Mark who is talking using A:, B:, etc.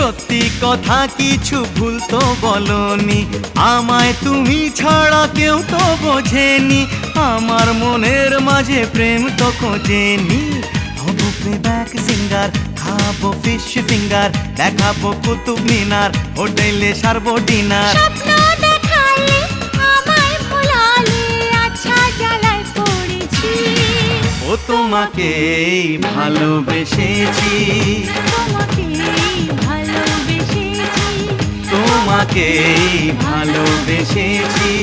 A: সত্যি কথা কিছু ভুল তো বলনি, আমায় তুমি ছাড়া কেউ তো বোঝেনি, আমার মনের মাঝে প্রেম তো খোঁজেনি। হব প্লেব্যাক সিঙ্গার, খাবো ফিশ ফিঙ্গার, দেখাবো কুতুব মিনার, হোটেলে সারবো ডিনার।
B: স্বপ্ন দেখালে আমায় ভোলালে, আচ্ছা জ্বালায় পড়েছি।
A: ও তোমাকেই ভালোবেসেছি,
B: তোমাকেই ভালোবেসেছি,
A: তোমাকেই ভালোবেসেছি।